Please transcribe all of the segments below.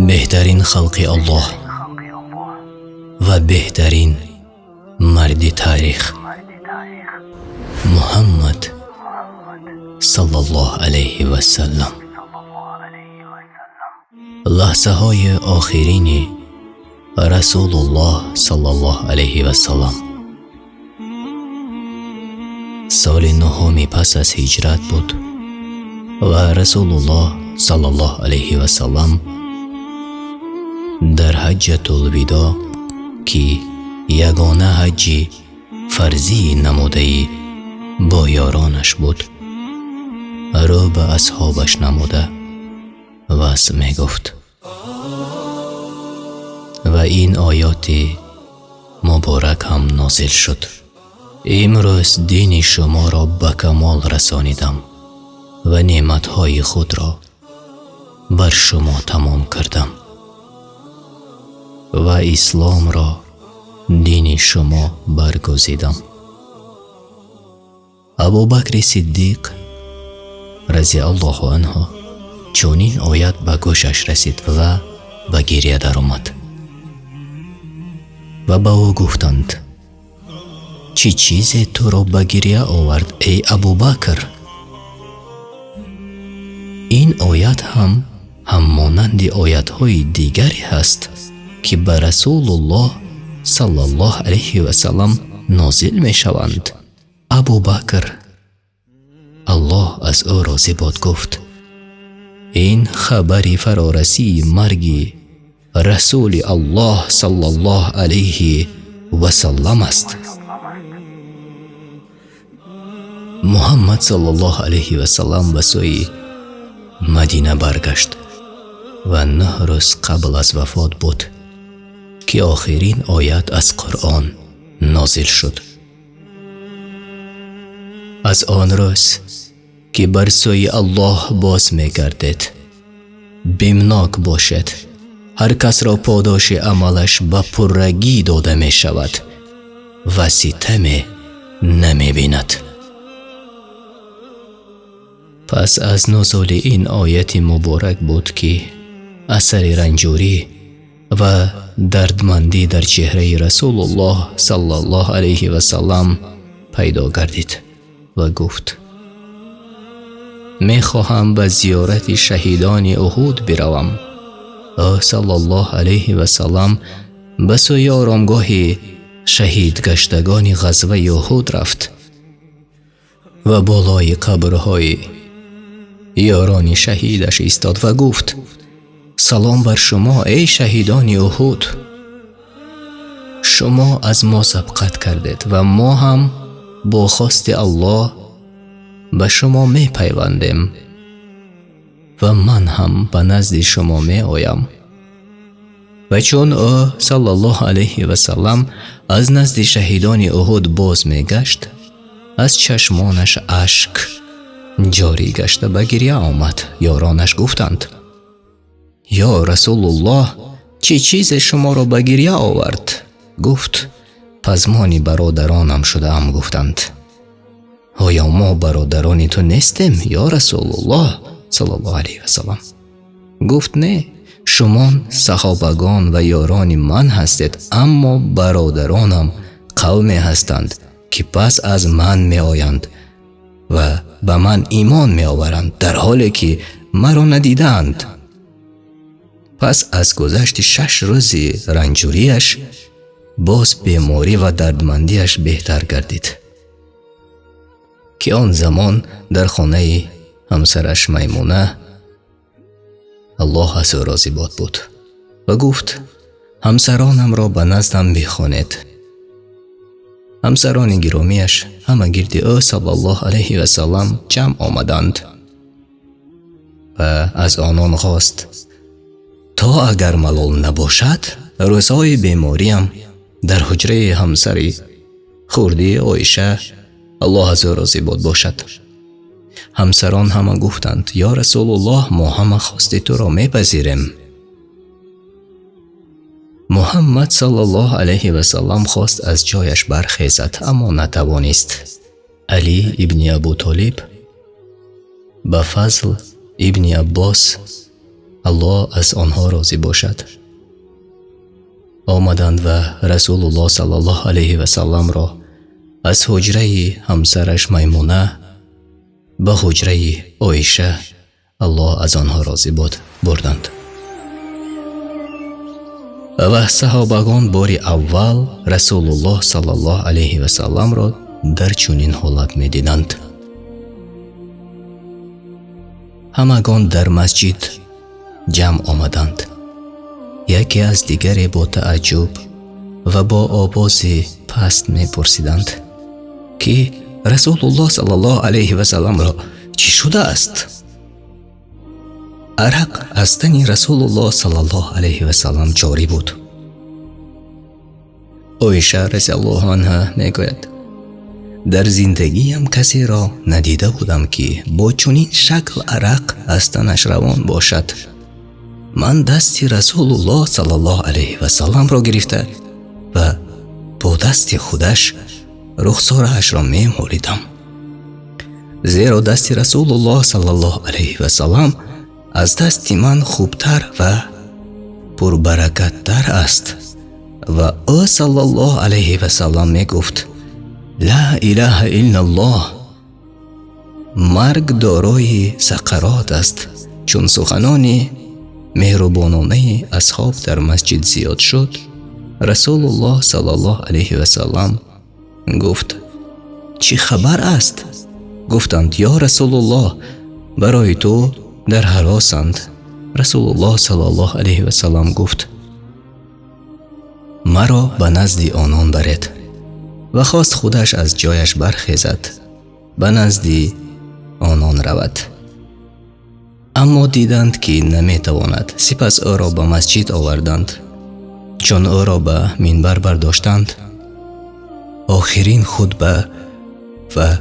بهترین خلق الله و بهترین مرد تاریخ محمد صلی الله علیه و سلم. لحظه های آخرین رسول الله صلی الله علیه و سلم. سال نهمی پس از هجرت بود و رسول الله صلی الله علیه و سلم در حجة الوداع که یگانه حج فرضی نموده با یارانش بود رو به اصحابش نموده وصف می گفت و این آیات مبارک هم نازل شد: امروز دین شما را به کمال رسانیدم و نعمتهای خود را بر شما تمام کردم و اسلام را دین شما برگزیدم. ابوبکر صدیق رضی الله عنه چونین آیت به گوشش رسید و به گریه در آمد و به او گفتند: چه چیزی تو را به گریه آورد ای ابوبکر؟ این آیت هم مانند آیت های دیگری هست که به رسول الله صلی الله علیه و سلم نازل می شوند. ابوبکر الله از او راضی باد گفت: این خبری فرارسی مرگ رسول الله صلی الله علیه و سلم است. محمد صلی الله علیه و سلم به سوی مدینه برگشت و 9 روز قبل از وفات بود که آخرین آیت از قرآن نازل شد. از آن روز که بر سوی الله باز می گردید بیمناک باشد، هر کس را پاداش عملش به پرگی داده می شود و ستم نمی بیند. پس از نزول این آیت مبارک بود که اثر رنجوری و دردمندی در چهره رسول الله صلی الله علیه و سلم پیدا گردید و گفت: می خواهم به زیارت شهیدان احد بروم. او صلی الله علیه و سلم به سوی آرامگاه شهید گشتگان غزوه احد رفت و بالای قبرهای یاران شهیدش ایستاد و گفت: سلام بر شما ای شهیدان احد، شما از ما سبقت کردید و ما هم با خواست الله به شما می پیوندیم و من هم به نزد شما می آیم. و چون او صلی الله علیه و سلم از نزد شهیدان احد باز می گشت، از چشمانش اشک جاری گشته به گریه آمد. یارانش گفتند: یا رسول الله، چه چیز شما را به گریه آورد؟ گفت: پزمان برادرانم شده ام. گفتند: آیا ما برادران تو نیستیم یا رسول الله صلی الله علیه و سلم؟ گفت: نه، شما صحابگان و یاران من هستید، اما برادرانم قومی هستند که پس از من می آیند و به من ایمان می آورند در حالی که مرا ندیدند. پس از گذشت 6 روز رنجوریش باز بیماری و دردمندیش بهتر گردید که آن زمان در خانه همسرش میمونه الله از او راضی باد بود و گفت: همسرانم را به نزدم بخوانید. همسران گرامیش همه گرد او صلی الله علیه و سلم جمع آمدند و از آنان خواست تا اگر ملال نباشد روزهای بیماریم در حجره همسری خردی عایشه الله از او راضی باد باشد. همسران همه گفتند: یا رسول الله، ما همه خواست تو را میپذیریم. محمد صلی الله علیه و سلم خواست از جایش برخیزد اما نتوانست. علی ابن ابو طالب به فضل ابن عباس الله از آنها راضی باشد. آمدند و رسول الله صلی الله علیه و سلم را از حجره همسرش میمونه به حجره عایشه، الله از آنها راضی باد، بردند. و صحابگان باری اول رسول الله صلی الله علیه و سلم را در چنین حالت می دیدند. همگان در مسجد جمع آمدند. یکی از دیگری با تعجب و با آوازی پست می پرسیدند که رسول الله صلی الله علیه و سلم را چی شده است؟ عرق از تن رسول الله صلی الله علیه و سلم جاری بود. عایشه رضی الله عنها میگوید در زندگیم کسی را ندیده بودم که با چنین شکل عرق از تنش روان باشد. من دست رسول الله صلی الله علیه و سلم را گرفته و با دست خودش رخسارش را میمالیدم، زیرا دست رسول الله صلی الله علیه و سلم از دست من خوبتر و پربرکت‌تر است. و او صلی الله علیه و سلم می گفت لا اله الا الله. مرگ دارای سقرات است. چون سخنان مهربانانه اصحاب در مسجد زیاد شد، رسول الله صلی الله علیه و سلم گفت چی خبر است؟ گفتند یا رسول الله برای تو در هراسند. رسول الله صلی الله علیه و سلم گفت مرا به نزد آنان برید و خواست خودش از جایش برخیزد به نزد آنان رود، اما دیدند که نمیتواند. سپس او را به مسجد آوردند. چون او را به منبر برداشتند، آخرین خطبه و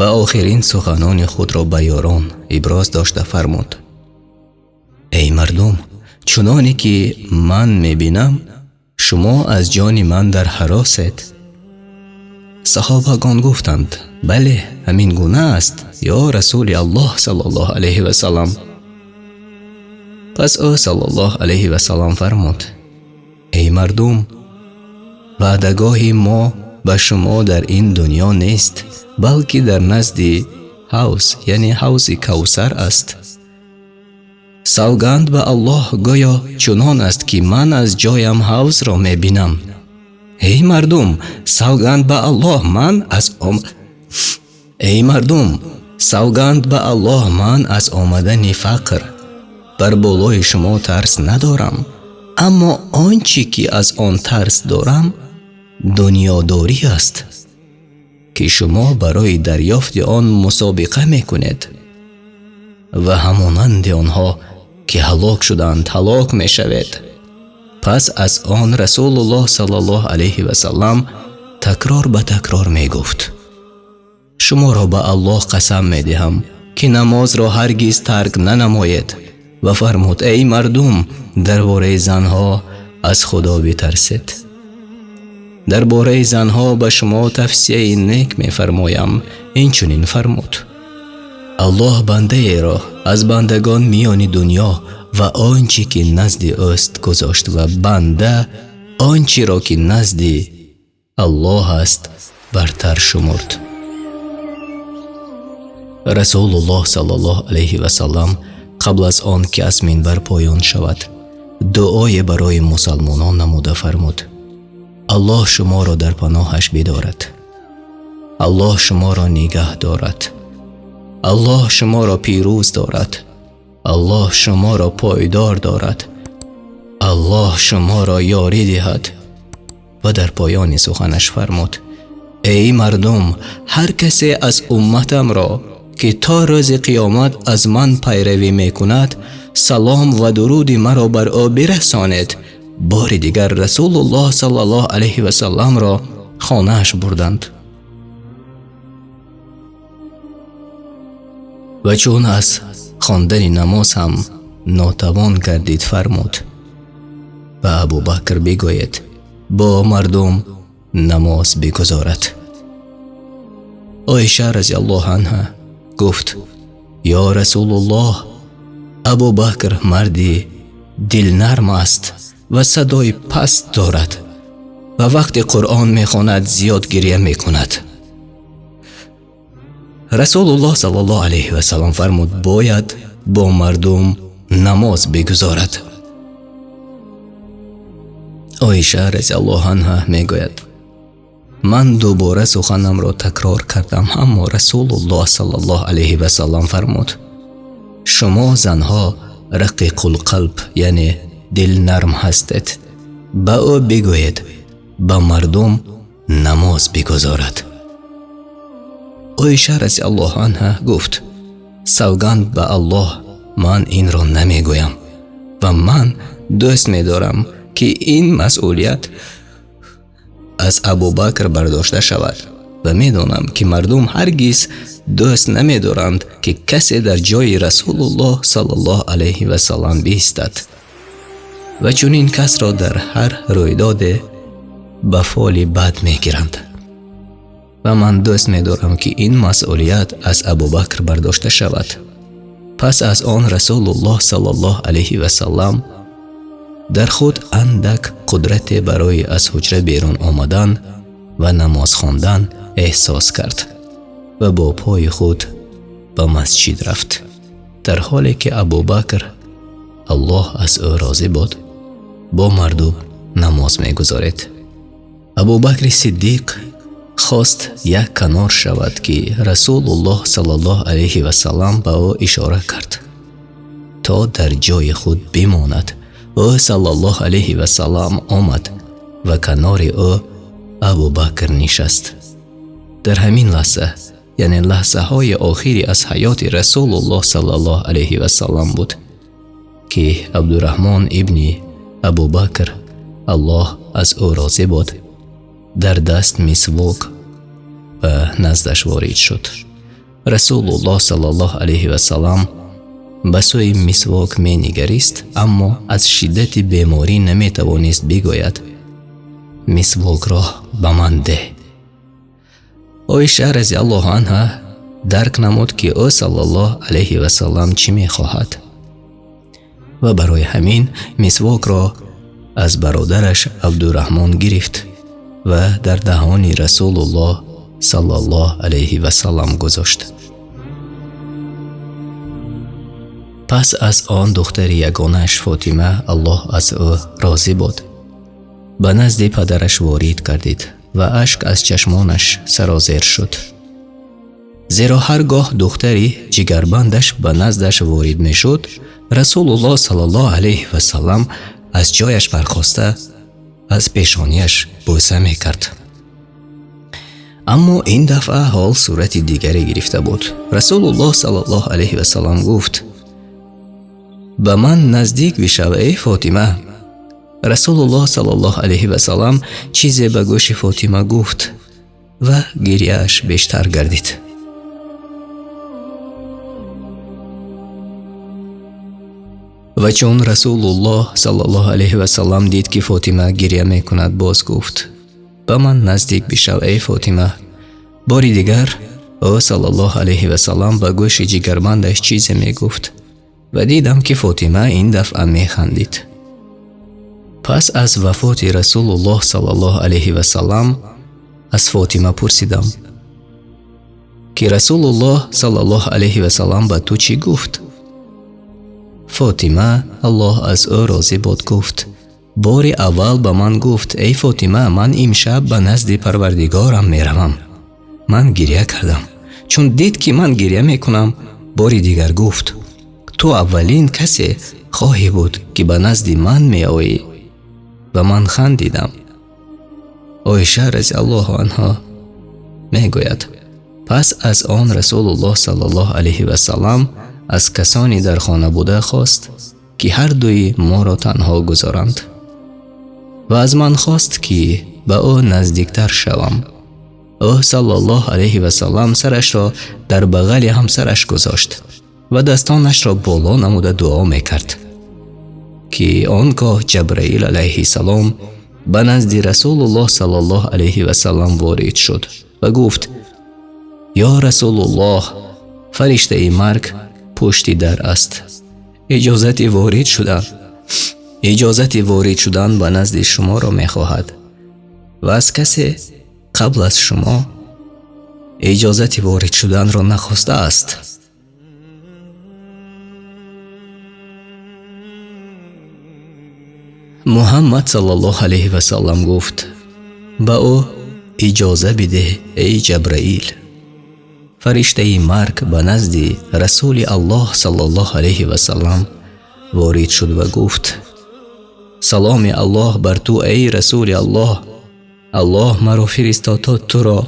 آخرین سخنان خود را به یاران ابراز داشته فرمود ای مردم، چنانی که من میبینم شما از جان من در هراسید. صحابگان گفتند بله همین گونه است یا رسول الله صلی الله علیه و سلم. پس او صلی الله علیه و سلم فرمود ای مردم، وعدگاه ما به شما در این دنیا نیست، بلکه در نزد حوض یعنی حوض کوثر است. سوگند به الله گویا چنان است که من از جایم حوض را می بینم. ای مردم، سوگند به الله من از آمدن فقر بر بالای شما ترس ندارم، اما آنچه که از آن ترس دارم دنیاداری است که شما برای دریافت آن مسابقه میکنید و همانند آنها که هلاک شدند هلاک میشوید. پس از آن رسول الله صلی الله علیه و سلم تکرار به تکرار می گفت شما را به الله قسم می دهم که نماز را هرگز ترک ننمایید و فرمود ای مردم، درباره زنها از خدا بترسید. درباره زنها به شما توصیه نیک می فرمایم. این چنین فرمود الله بنده ای را از بندگان میان دنیا و آنچه که نزد اوست گذاشت و بنده آنچه را که نزد الله است برتر شمرد. رسول الله صلی الله علیه و سلم قبل از آن که از منبر پایان شود دعای برای مسلمانان نموده فرمود الله شما را در پناهش بدارد، الله شما را نگه دارد، الله شما را پیروز دارد، الله شما را پایدار دارد، الله شما را یاری دهد. و در پایان سخنش فرمود ای مردم، هر کسی از امتم را که تا روز قیامت از من پیروی میکند سلام و درود مرا بر او برسانید. بار دیگر رسول الله صلی الله علیه و سلم را خانه‌اش بردند و چون از خواندن نماز هم ناتوان گردید فرمود و ابوبکر بگوید با مردم نماز بگذارد. عایشه رضی الله عنها گفت یا رسول الله، ابوبکر مردی دل نرم است و صدای پست دارد و وقتی قرآن میخواند زیاد گریه میکند. رسول الله صلی الله علیه و سلم فرمود باید با مردم نماز بگذارد. عایشه رضی الله عنها میگوید من دوباره سخنم را تکرار کردم، اما رسول الله صلی الله علیه و سلم فرمود شما زنها رقیق القلب یعنی دل نرم هستید، با او بگوید با مردم نماز بگذارد. عایشه رضی الله عنها گفت سوگند به الله من این را نمیگویم و من دوست می‌دارم که این مسئولیت از ابوبکر برداشته شود و میدانم که مردم هرگز دوست نمی‌دارند که کسی در جای رسول الله صلی الله علیه و سلم بایستد و چون این کس را در هر رویداد به فعل بد میگیرند و من دوست می‌دارم که این مسئولیت از ابوبکر برداشته شود. پس از آن رسول الله صلی الله علیه و سلم در خود اندک قدرت برای از حجره بیرون آمدن و نماز خواندن احساس کرد و با پای خود به مسجد رفت، در حالی که ابوبکر الله از او راضی بود با مردم نماز می‌گذارد. ابوبکر صدیق خواست یک کنار شود که رسول الله صلی الله علیه و سلم به او اشاره کرد تا در جای خود بماند. او صلی الله علیه و سلم آمد و کنار او ابوبکر نشست. در همین لحظه یعنی لحظه های آخری از حیات رسول الله صلی الله علیه و سلم بود که عبدالرحمن ابن ابوبکر الله از او راضی بود در دست مسواک و نزدش وارد شد. رسول الله صلی الله علیه و سلم به سوی مسواک می نگریست، اما از شدت بیماری نمی توانست بگوید مسواک را به من ده. عایشه رضی الله عنها درک نمود که او صلی الله علیه و سلم چی می خواهد و برای همین مسواک را از برادرش عبدالرحمن گرفت و در دهان رسول الله صلی الله علیه و سلم گذاشت. پس از آن دختر یگانش فاطمه الله از او راضی بود به نزد پدرش وارد گردید و اشک از چشمانش سرازیر شد، زیرا هرگاه دختری جگربندش به نزدش وارد می شد رسول الله صلی الله علیه و سلم از جایش برخاسته از پیشانیش بوسه می کرد. اما این دفعه حال صورت دیگری گرفته بود. رسول الله صلی الله علیه و سلم گفت به من نزدیک بشو ای فاطمه. رسول الله صلی الله علیه و سلم چیزی به گوش فاطمه گفت و گریه‌اش بیشتر گردید. و چون رسول الله صلی الله علیه و سلم دید که فاطمه گریه می کند باز گفت به من نزدیک بشو ای فاطمه. باری دیگر او صلی الله علیه و سلم به گوش جگربندش چیزی می گفت و دیدم که فاطمه این دفعه می خندید. پس از وفات رسول الله صلی الله علیه و سلم از فاطمه پرسیدم که رسول الله صلی الله علیه و سلم به تو چی گفت؟ فاطمه الله از او راضی بود گفت بار اول به من گفت ای فاطمه من امشب به نزد پروردگارم می روم. من گریه کردم چون دید که من گریه می کنم. بار دیگر گفت تو اولین کسی خواهی بود که به نزد من می آیی و من خندیدم. عایشه رضی الله عنها می گوید پس از آن رسول الله صلی الله علیه و سلم از کسانی در خانه بوده خواست که هر دوی ما را تنها گذارند و از من خواست که به او نزدیکتر شوم. او صلی الله علیه و سلم سرش را در بغل همسرش گذاشت و دستانش را بالا نموده دعا میکرد که آنگاه جبرائیل علیه السلام به نزد رسول الله صلی الله علیه و سلم وارد شد و گفت یا رسول الله، فرشته مرگ پشتی در است. اجازت وارد شدن به نزد شما را می خواهد و از کسی قبل از شما اجازت وارد شدن را نخواسته است. محمد صلی الله علیه و سلم گفت: با او اجازه بده ای جبرائیل. فرشته مرگ به نزد رسول الله صلی الله علیه و سلم وارد شد و گفت: سلام الله بر تو ای رسول الله. الله مرا فرستاد تا تو را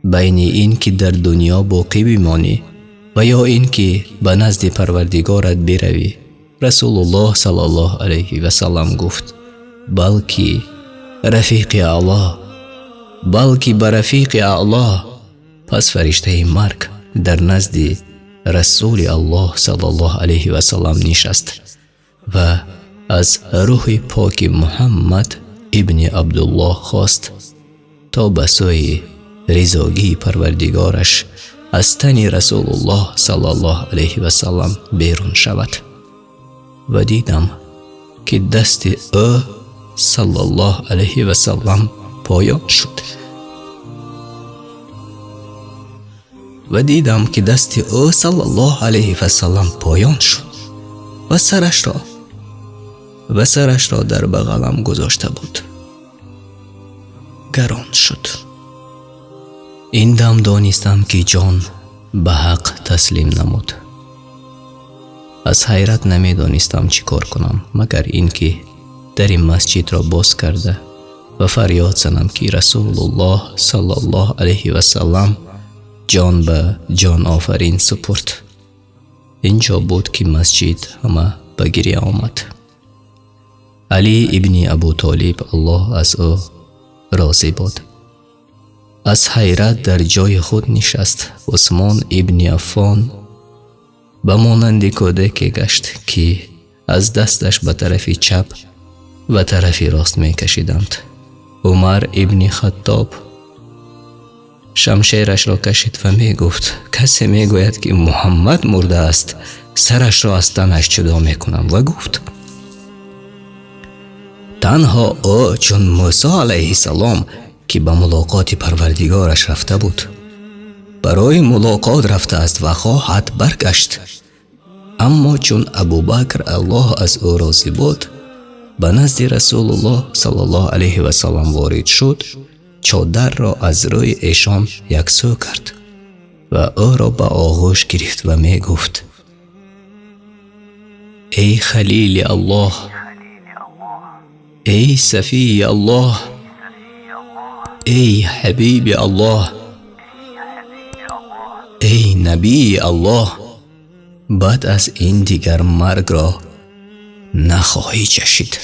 بین این که در دنیا باقی بمانی و یا این که به نزد پروردگارت بروی. رسول الله صلی الله علیه و سلم گفت: بلکه رفیق اعلی. پس فرشته مرگ در نزد رسول الله صلی الله علیه و سلم نشست و از روح پاک محمد ابن عبدالله خواست تا به سوی رضاگی پروردگارش از تن رسول الله صلی الله علیه و سلم بیرون شود و دیدم که دست او صلی الله علیه و سلم پایان شد. و سرش را در بغلم گذاشته بود. گران شد. این دم دانستم که جان به حق تسلیم نمود. از حیرت نمی دانستم چی کار کنم مگر اینکه در مسجد را باز کرده و فریاد زنم که رسول الله صلی الله علیه و سلم جان به جان آفرین سپرد. اینجا بود که مسجد همه به گریه آمد. علی ابن ابو طالب الله از او راضی بود از حیرت در جای خود نشست. عثمان ابن عفان به مانند کودک گشت که از دستش به طرف چپ و طرف راست می کشیدند. عمر ابن خطاب شمشیرش را کشید و می گفت: کسی می گوید که محمد مرده است، سرش را از تنش جدا می کنم. و گفت: تنها او چون موسی علیه السلام که به ملاقات پروردگارش رفته بود برای ملاقات رفته است و خواهد برگشت. اما چون ابوبکر الله از او راضی بود به نزد رسول الله صلی الله علیه و سلم وارد شد، چادر را از روی ایشان یکسو کرد و او را به آغوش گرفت و می گفت: ای خلیل الله، ای صفی الله، ای حبیب الله، ای نبی الله، بعد از این دیگر مرگ را نخواهی چشید.